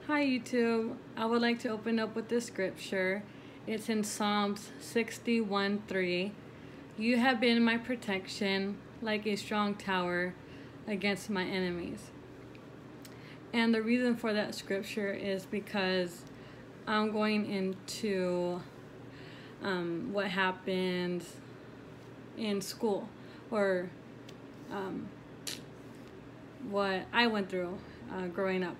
Hi YouTube. I would like to open up with this scripture. It's in Psalms 61:3. You have been my protection like a strong tower against my enemies. And the reason for that scripture is because I'm going into what happened in school, or what I went through growing up.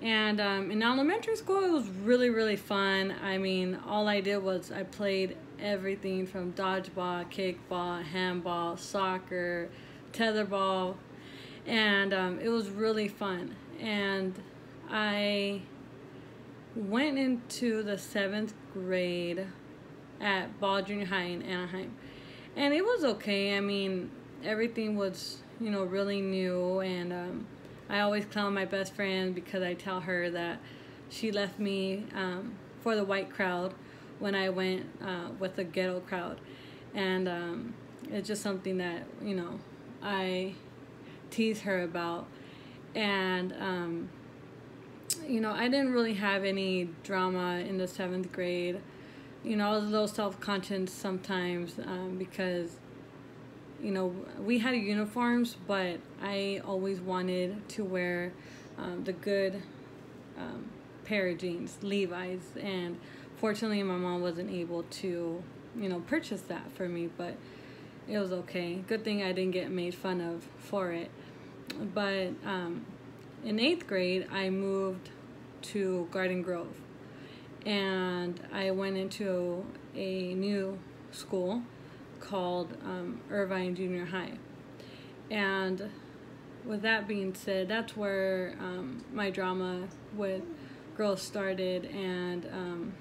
And in elementary school, it was really fun. I mean, all I did was I played everything from dodgeball, kickball, handball, soccer, tetherball, and it was really fun. And I went into the 7th grade at Ball Junior High in Anaheim, and it was okay. I mean, everything was, really new, and I always clown my best friend because I tell her that she left me for the white crowd when I went with the ghetto crowd. And it's just something that, I tease her about. And, I didn't really have any drama in the 7th grade. I was a little self-conscious sometimes because we had uniforms, but I always wanted to wear the good pair of jeans, Levi's, and fortunately my mom wasn't able to, purchase that for me, but it was okay. Good thing I didn't get made fun of for it. But in 8th grade, I moved to Garden Grove, and I went into a new school called Irvine Junior High. And with that being said, that's where my drama with girls started. And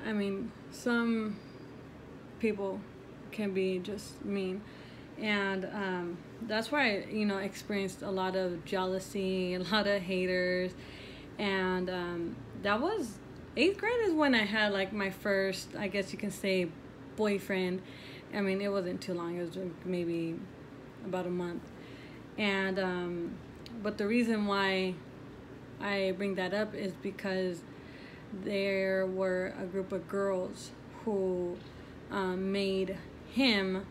I mean, some people can be just mean, and that's where I experienced a lot of jealousy, a lot of haters. And that was 8th grade is when I had like my first, I guess you can say, boyfriend. I mean, it wasn't too long. It was maybe about a month. And but the reason why I bring that up is because there were a group of girls who made him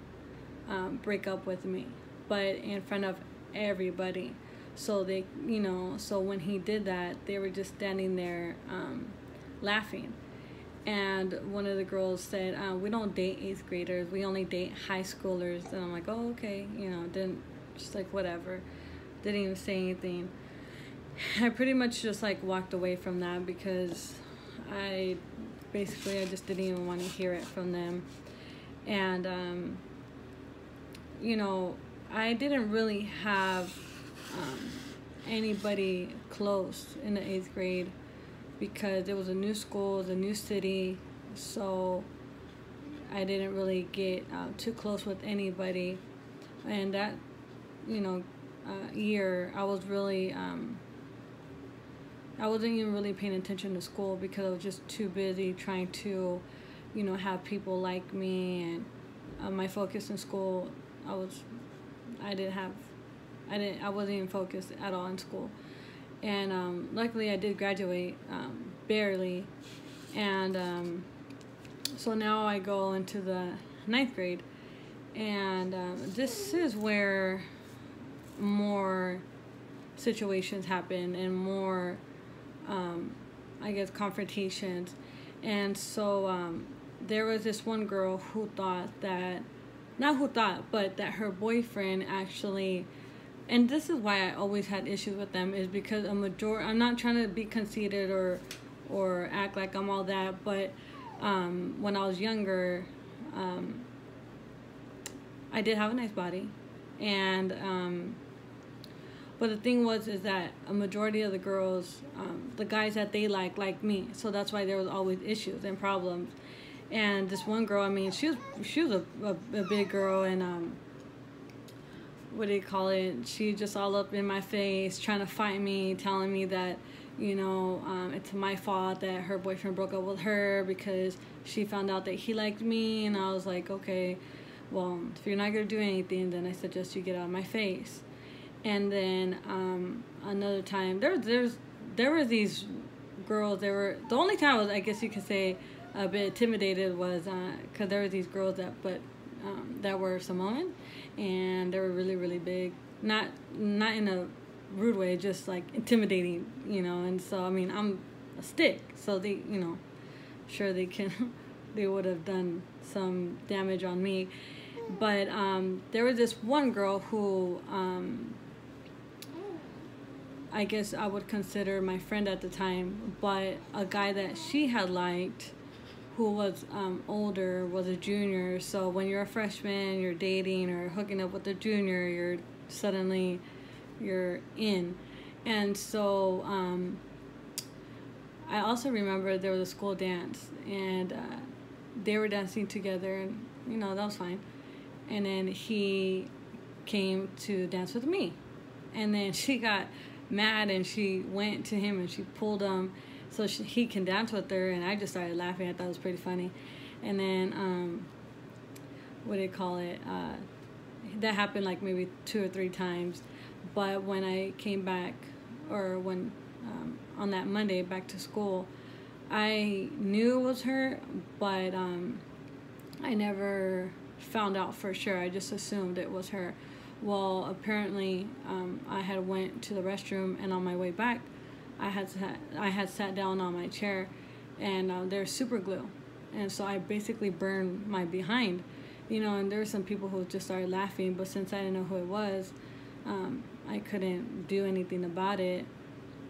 break up with me, but in front of everybody. So they, so when he did that, they were just standing there laughing. And one of the girls said, we don't date 8th graders, we only date high schoolers. And I'm like, oh, okay, didn't, just like, whatever. Didn't even say anything. I pretty much just like walked away from that because I just didn't even want to hear it from them. And, I didn't really have anybody close in the 8th grade, because it was a new school, it was a new city, so I didn't really get too close with anybody. And that, year, I was really, I wasn't even really paying attention to school because I was just too busy trying to, have people like me. And my focus in school, I wasn't even focused at all in school. And luckily I did graduate, barely. And so now I go into the 9th grade. And this is where more situations happen and more, I guess, confrontations. And so there was this one girl who thought that, but that her boyfriend actually, and this is why I always had issues with them, is because I'm not trying to be conceited or act like I'm all that, but when I was younger, I did have a nice body. And but the thing is that a majority of the girls, the guys that they like me, so that's why there was always issues and problems. And this one girl, I mean, she was a big girl, and what do you call it? She just all up in my face, trying to fight me, telling me that, it's my fault that her boyfriend broke up with her because she found out that he liked me. And I was like, okay, well, if you're not gonna do anything, then I suggest you get out of my face. And then another time, there's there were these girls. They were the only time I was, I guess you could say, a bit intimidated was because there were these girls that were Samoan, and they were really really big. Not in a rude way, just like intimidating, And so I mean, I'm a stick, so they, sure they can, they would have done some damage on me. But there was this one girl who I guess I would consider my friend at the time, but a guy that she had liked who was older was a junior. So when you're a freshman, you're dating or hooking up with a junior, you're in. And so I also remember there was a school dance, and they were dancing together, and that was fine. And then he came to dance with me, and then she got mad and she went to him and she pulled him so he can dance with her, and I just started laughing. I thought it was pretty funny. And then what do you call it, that happened like maybe 2 or 3 times. But when I came back, or when on that Monday back to school, I knew it was her, but I never found out for sure. I just assumed it was her. Well, apparently I had went to the restroom, and on my way back I had sat down on my chair, and there's super glue, and so I basically burned my behind, and there were some people who just started laughing, but since I didn't know who it was, I couldn't do anything about it.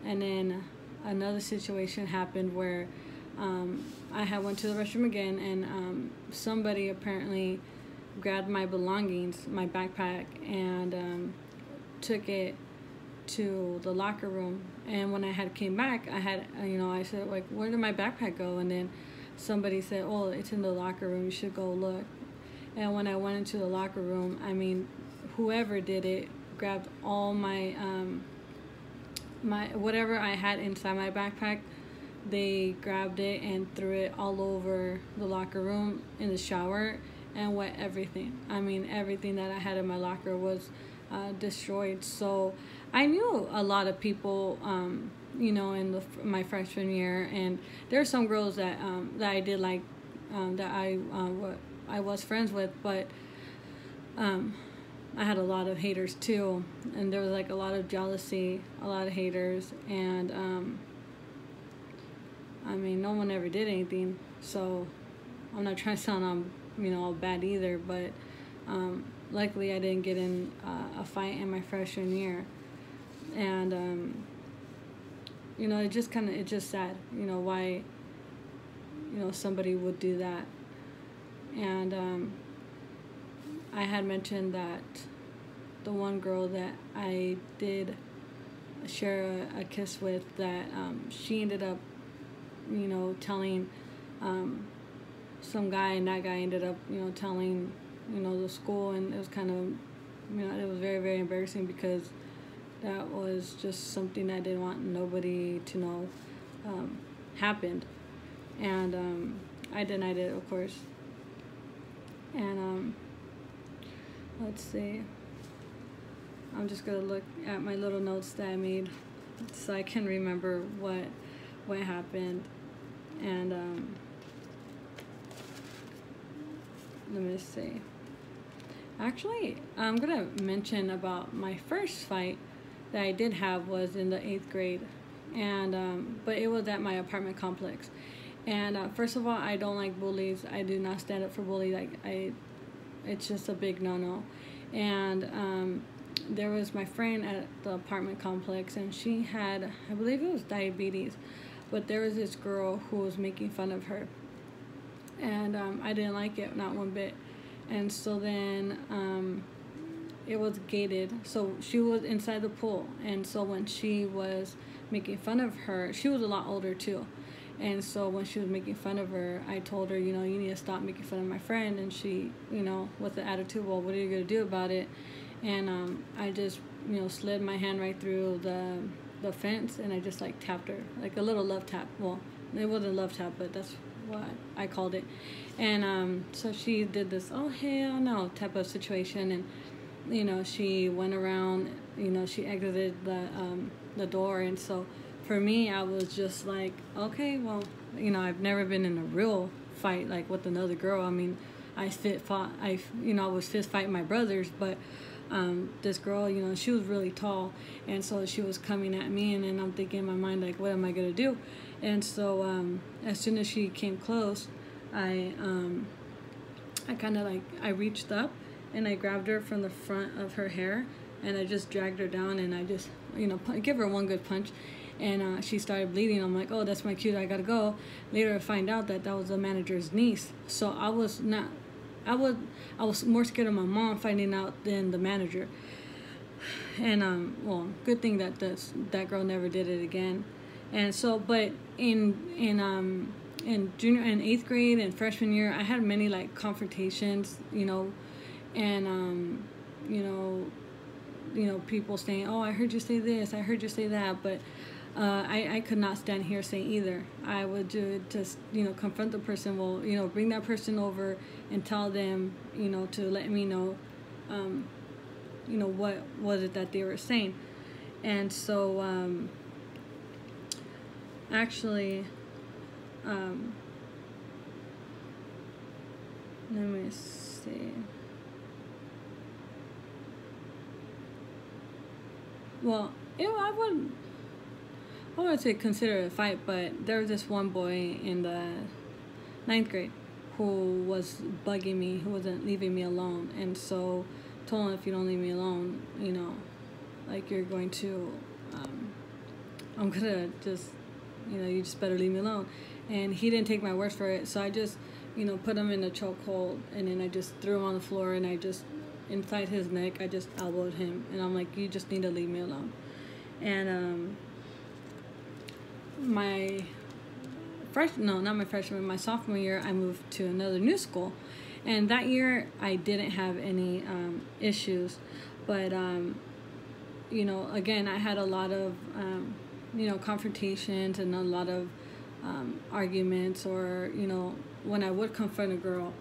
And then another situation happened where I had went to the restroom again, and somebody apparently grabbed my belongings, my backpack, and took it to the locker room. And when I had came back, I said, like, where did my backpack go? And then somebody said, oh, it's in the locker room, you should go look. And when I went into the locker room, I mean, whoever did it grabbed all my my whatever I had inside my backpack. They grabbed it and threw it all over the locker room, in the shower, and wet everything. I mean, everything that I had in my locker was destroyed. So I knew a lot of people, in my freshman year, and there are some girls that I did like, that I was friends with, but I had a lot of haters too, and there was like a lot of jealousy, a lot of haters, and I mean, no one ever did anything, so I'm not trying to sound all bad either, but luckily I didn't get in a fight in my freshman year. And it's just sad, why somebody would do that. And I had mentioned that the one girl that I did share a kiss with, that she ended up telling some guy, and that guy ended up telling the school, and it was kind of it was very very embarrassing, because that was just something I didn't want nobody to know happened. And I denied it, of course. And let's see, I'm just gonna look at my little notes that I made so I can remember what happened. And let me see. Actually, I'm gonna mention about my first fight that I did have was in the 8th grade, and but it was at my apartment complex. And first of all, I don't like bullies. I do not stand up for bullies. It's just a big no-no. And there was my friend at the apartment complex, and she had, I believe it was diabetes, but there was this girl who was making fun of her, and I didn't like it, not one bit. And so then it was gated, so she was inside the pool, and so when she was making fun of her, she was a lot older too, and so when she was making fun of her, I told her, you need to stop making fun of my friend. And she, with the attitude, well, what are you gonna do about it? And I just slid my hand right through the fence, and I just like tapped her, like a little love tap. Well, it wasn't a love tap, but that's what I called it. And so she did this, oh hell no type of situation, and she went around, she exited the door. And so for me, I was just like, okay, well, I've never been in a real fight like with another girl. I mean, I was fist fighting my brothers, but this girl, she was really tall, and so she was coming at me, and then I'm thinking in my mind, like, what am I gonna do? And so as soon as she came close, I kind of like, I reached up and I grabbed her from the front of her hair, and I just dragged her down, and I just give her one good punch, and she started bleeding. I'm like, oh, that's my cue, I gotta go. Later I find out that was the manager's niece. So I was more scared of my mom finding out than the manager. And well, good thing that that girl never did it again. And so, but in junior and 8th grade and freshman year, I had many like confrontations, and people saying, oh, I heard you say this, I heard you say that, but I could not stand hearsay either. I would just confront the person. Well, bring that person over and tell them, to let me know, what was it that they were saying. And so actually, let me see. Well, I wouldn't say consider it a fight, but there was this one boy in the 9th grade who was bugging me, who wasn't leaving me alone, and so told him, if you don't leave me alone, like, you're going to, I'm gonna just, you just better leave me alone. And he didn't take my word for it, so I just, put him in a chokehold, and then I just threw him on the floor, and I just, inside his neck, I just elbowed him, and I'm like, you just need to leave me alone. And my sophomore year, I moved to another new school, and that year I didn't have any issues, but again, I had a lot of confrontations and a lot of arguments, or when I would confront a girl,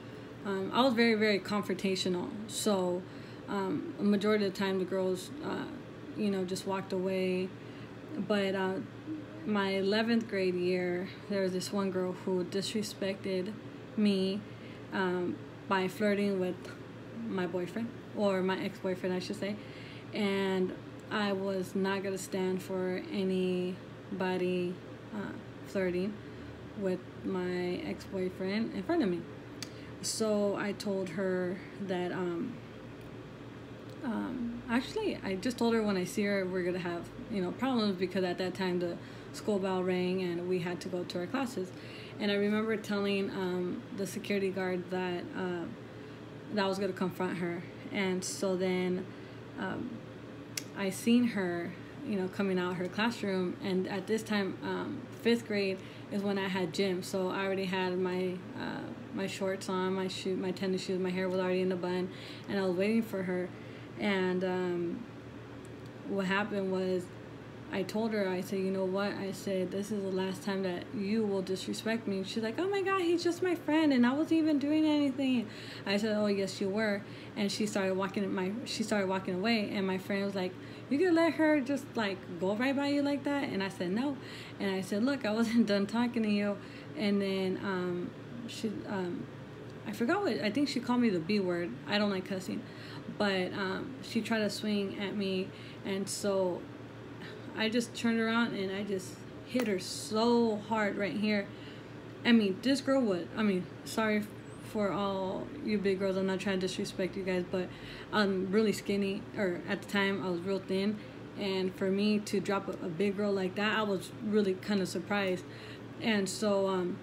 I was very, very confrontational. So a majority of the time the girls just walked away. But my 11th grade year, there was this one girl who disrespected me by flirting with my boyfriend, or my ex-boyfriend, I should say. And I was not going to stand for anybody flirting with my ex-boyfriend in front of me. So I told her that, actually, I just told her when I see her, we're going to have, problems, because at that time the school bell rang and we had to go to our classes. And I remember telling the security guard that I was going to confront her. And so then I seen her, coming out of her classroom. And at this time, 5th grade is when I had gym. So I already had my shorts on, my tennis shoes, my hair was already in a bun, and I was waiting for her. And what happened was, I told her, I said, you know what? I said, this is the last time that you will disrespect me. She's like, oh my God, he's just my friend, and I wasn't even doing anything. I said, oh yes, you were. And she started walking away, and my friend was like, you could let her just like go right by you like that? And I said, no. And I said, look, I wasn't done talking to you. And then she, I forgot what, I think she called me the B word. I don't like cussing. But she tried to swing at me, and so I just turned around and I just hit her so hard right here. I mean, this girl would, sorry for all you big girls, I'm not trying to disrespect you guys, but I'm really skinny, or at the time I was real thin, and for me to drop a big girl like that, I was really kind of surprised. And so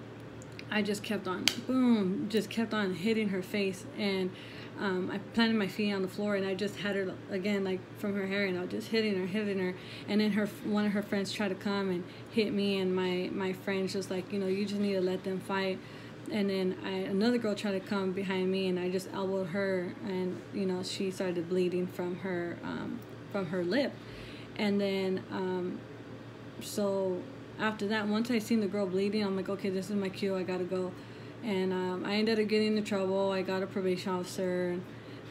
I just kept on, boom, just kept on hitting her face, and I planted my feet on the floor, and I just had her again, like from her hair, and I was just hitting her, and then one of her friends tried to come and hit me, and my friend's just like, you just need to let them fight. And then another girl tried to come behind me, and I just elbowed her, and she started bleeding from her lip. And then so after that, once I seen the girl bleeding, I'm like, okay, this is my cue, I gotta go. And I ended up getting into trouble. I got a probation officer.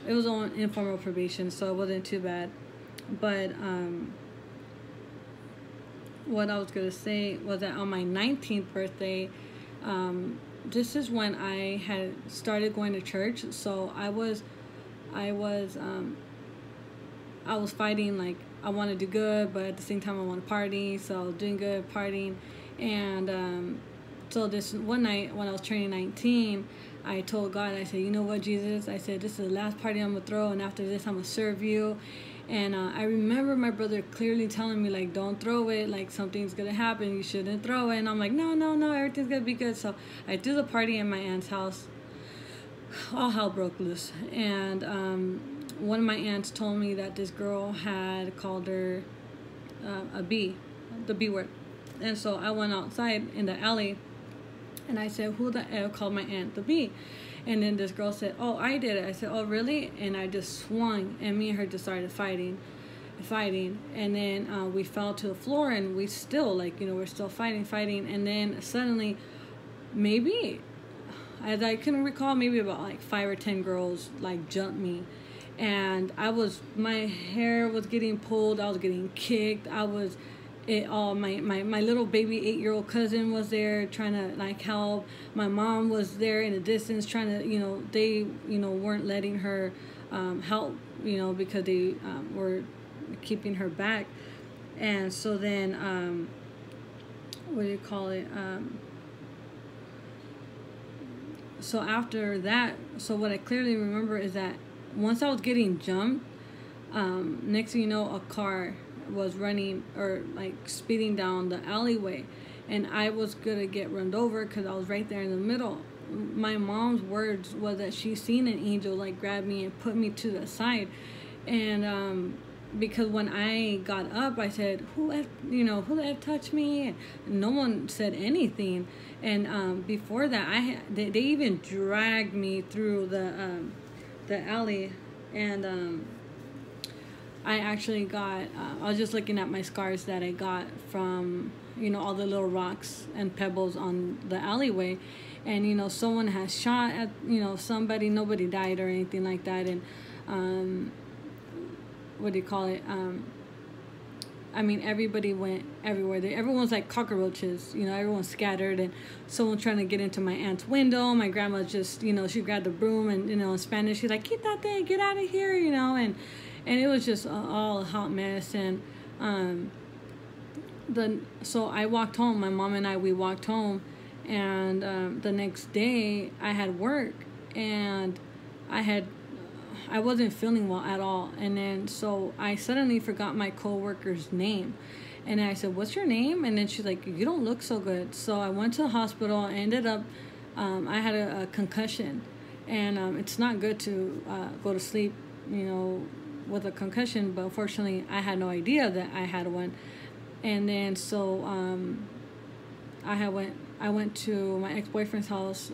It was on informal probation, so it wasn't too bad. But what I was gonna say was that on my 19th birthday, this is when I had started going to church. So I was fighting, like I want to do good, but at the same time I want to party. So doing good, partying, and so this one night when I was turning 19, I told God, I said, you know what, Jesus, I said, this is the last party I'm gonna throw, and after this I'm gonna serve you. And I remember my brother clearly telling me, like, don't throw it, like something's gonna happen, you shouldn't throw it. And I'm like, no, everything's gonna be good. So I threw the party in my aunt's house. All hell broke loose. And one of my aunts told me that this girl had called her a B, the B word. And so I went outside in the alley and I said, who the F called my aunt the B? And then this girl said, oh, I did it. I said, oh, really? And I just swung, and me and her just started fighting. And then we fell to the floor, and we still, like, we're still fighting. And then suddenly, maybe, as I can recall, maybe about like 5 or 10 girls like jumped me. And my hair was getting pulled. I was getting kicked. My little baby 8-year-old cousin was there trying to like help. My mom was there in the distance trying to, they, weren't letting her help, because they were keeping her back. And so then, so after that, so what I clearly remember is that once I was getting jumped, next thing you know, a car was running or like speeding down the alleyway, and I was gonna get run over because I was right there in the middle. My mom's words was that she seen an angel like grab me and put me to the side. And because when I got up, I said, who the F touched me? And no one said anything. And before that, they even dragged me through the alley. And I actually got, I was just looking at my scars that I got from, all the little rocks and pebbles on the alleyway. And, someone has shot at, somebody. Nobody died or anything like that. And everybody went everywhere. Everyone's like cockroaches, everyone's scattered, and someone trying to get into my aunt's window. My grandma just, she grabbed the broom, and, in Spanish, she's like, "Quítate, get out of here," and it was just all a hot mess. And so I walked home. My mom and we walked home, and the next day I had work, and I wasn't feeling well at all. And then so I suddenly forgot my coworker's name, and I said, "What's your name?" And then she's like, "You don't look so good." So I went to the hospital. I ended up I had a concussion, and it's not good to go to sleep, with a concussion, but unfortunately I had no idea that I had one. And then so I went to my ex-boyfriend's house,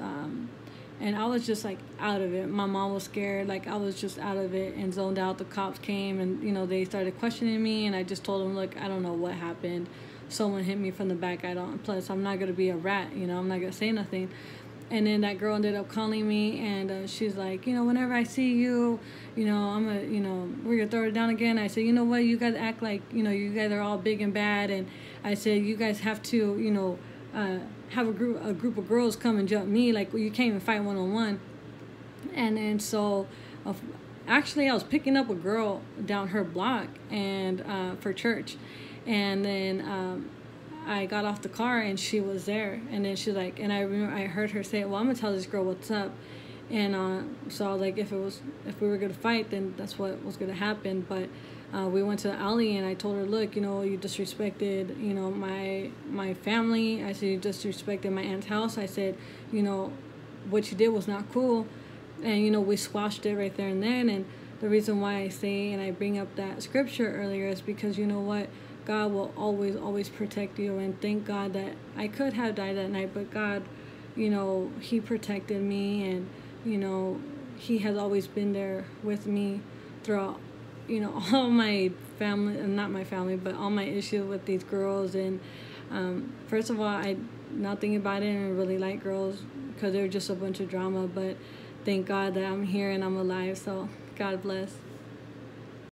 and I was just like out of it. My mom was scared, like I was just out of it and zoned out. The cops came, and they started questioning me, and I just told them, look, I don't know what happened. Someone hit me from the back. Plus I'm not gonna be a rat, I'm not gonna say nothing. And then that girl ended up calling me, and she's like, whenever I see you, I'm we're gonna throw it down again. I said, you know what, you guys act like, you guys are all big and bad. And I said, you guys have to, have a group of girls come and jump me. Like, you can't even fight one-on-one. And then so, actually, I was picking up a girl down her block and for church. And then I got off the car, and she was there. And then she's like, and I remember I heard her say, well, I'm gonna tell this girl what's up. And so I was like, if we were gonna fight, then that's what was gonna happen. But we went to the alley, and I told her, look, you disrespected, my family. I said, you disrespected my aunt's house. I said, what you did was not cool. And, we squashed it right there and then. And the reason why I say and I bring up that scripture earlier is because, you know what, God will always, always protect you. And thank God that I could have died that night, but God, He protected me, and, He has always been there with me throughout, all my family, not my family, but all my issues with these girls. And first of all, I not thinking about it, and I really like girls because they're just a bunch of drama. But thank God that I'm here and I'm alive. So God bless.